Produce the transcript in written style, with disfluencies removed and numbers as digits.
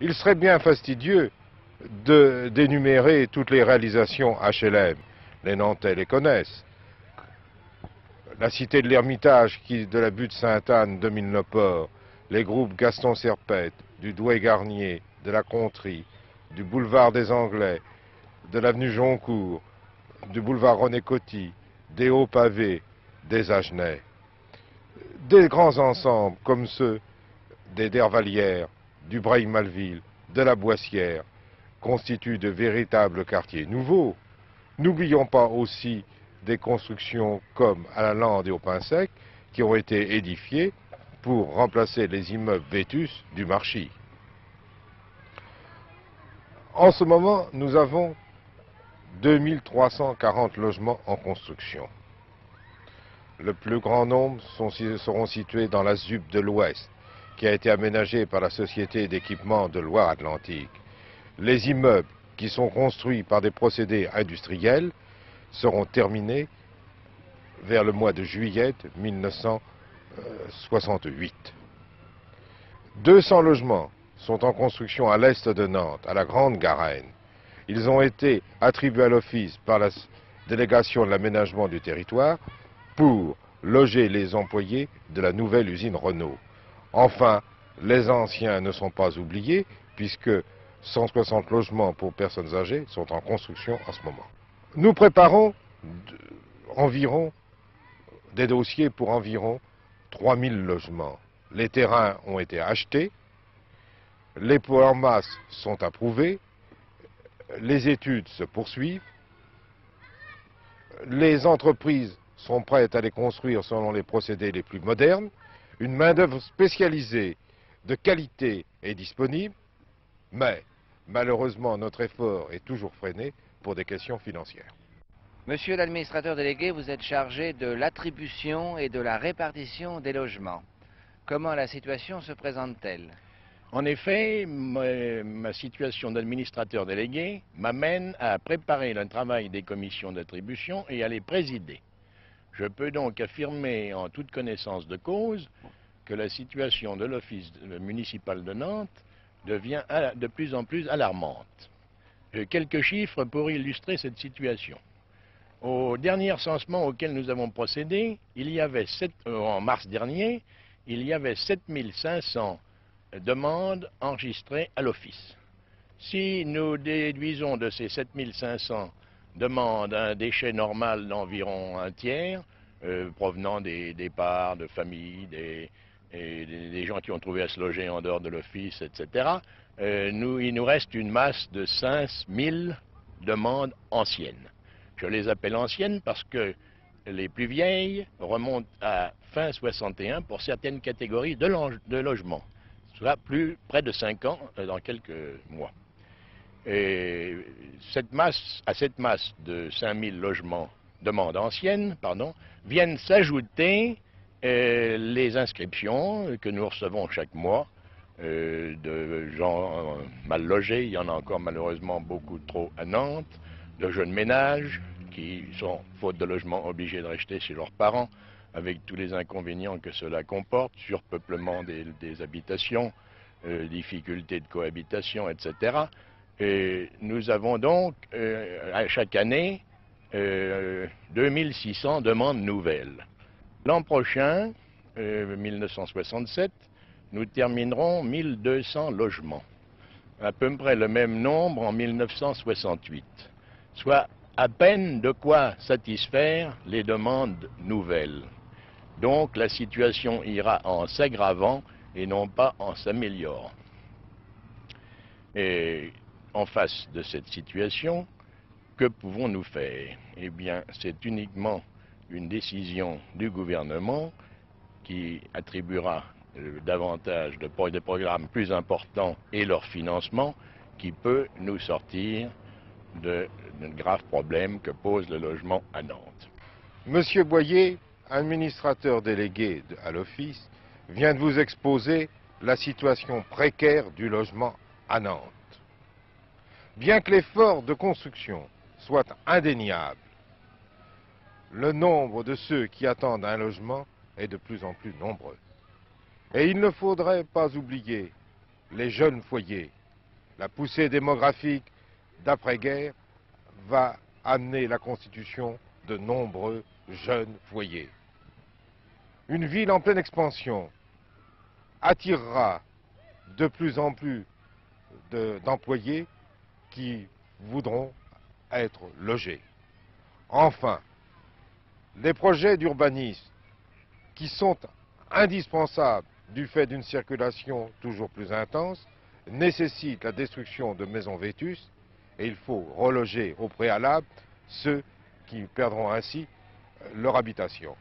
Il serait bien fastidieux d'énumérer toutes les réalisations HLM. Les Nantais les connaissent. La cité de l'Ermitage, de la butte Sainte-Anne domine le port, les groupes Gaston Serpette, du Douai-Garnier, de la Contrie, du boulevard des Anglais, de l'avenue Joncourt, du boulevard René-Coty, des Hauts Pavés, des Agenais. Des grands ensembles comme ceux des Dervalières, du Breil-Malville, de la Boissière, constituent de véritables quartiers nouveaux. N'oublions pas aussi des constructions comme à la Lande et au Pin-Sec qui ont été édifiées pour remplacer les immeubles vétus du Marchis. En ce moment, nous avons 2340 logements en construction. Le plus grand nombre seront situés dans la ZUP de l'Ouest, qui a été aménagée par la Société d'équipement de Loire-Atlantique. Les immeubles qui sont construits par des procédés industriels seront terminés vers le mois de juillet 1968. 200 logements sont en construction à l'est de Nantes, à la Grande Garenne. Ils ont été attribués à l'Office par la délégation de l'aménagement du territoire pour loger les employés de la nouvelle usine Renault. Enfin, les anciens ne sont pas oubliés puisque 160 logements pour personnes âgées sont en construction en ce moment. Nous préparons des dossiers pour environ 3000 logements. Les terrains ont été achetés, les plans masse sont approuvés, les études se poursuivent, les entreprises sont prêtes à les construire selon les procédés les plus modernes, une main-d'œuvre spécialisée de qualité est disponible, mais malheureusement notre effort est toujours freiné pour des questions financières. Monsieur l'administrateur délégué, vous êtes chargé de l'attribution et de la répartition des logements. Comment la situation se présente-t-elle? En effet, ma situation d'administrateur délégué m'amène à préparer le travail des commissions d'attribution et à les présider. Je peux donc affirmer en toute connaissance de cause que la situation de l'Office municipal de Nantes devient de plus en plus alarmante. Quelques chiffres pour illustrer cette situation. Au dernier recensement auquel nous avons procédé, en mars dernier, il y avait 7500 demandes enregistrées à l'Office. Si nous déduisons de ces 7500 demandes un déchet normal d'environ un tiers, provenant des départs de familles, des gens qui ont trouvé à se loger en dehors de l'Office, etc., il nous reste une masse de 5000 demandes anciennes. Je les appelle anciennes parce que les plus vieilles remontent à fin 61 pour certaines catégories de logements, soit près de 5 ans dans quelques mois. Et à cette masse de 5000 logements, demandes anciennes, viennent s'ajouter les inscriptions que nous recevons chaque mois de gens mal logés. Il y en a encore malheureusement beaucoup trop à Nantes, de jeunes ménages qui sont, faute de logement, obligés de rester chez leurs parents, avec tous les inconvénients que cela comporte, surpeuplement des habitations, difficultés de cohabitation, etc. Et nous avons donc, à chaque année, 2600 demandes nouvelles. L'an prochain, 1967, nous terminerons 1200 logements, à peu près le même nombre en 1968, soit à peine de quoi satisfaire les demandes nouvelles. Donc la situation ira en s'aggravant et non pas en s'améliorant. Et en face de cette situation, que pouvons-nous faire? Eh bien, c'est uniquement une décision du gouvernement qui attribuera davantage de programmes plus importants et leur financement qui peut nous sortir de graves problèmes que pose le logement à Nantes. Monsieur Boyer, administrateur délégué à l'Office, vient de vous exposer la situation précaire du logement à Nantes. Bien que l'effort de construction soit indéniable, le nombre de ceux qui attendent un logement est de plus en plus nombreux. Et il ne faudrait pas oublier les jeunes foyers La poussée démographique d'après-guerre va amener la constitution de nombreux jeunes foyers. Une ville en pleine expansion attirera de plus en plus d'employés qui voudront être logés. Enfin, les projets d'urbanisme qui sont indispensables du fait d'une circulation toujours plus intense nécessitent la destruction de maisons vétustes et il faut reloger au préalable ceux qui perdront ainsi leur habitation.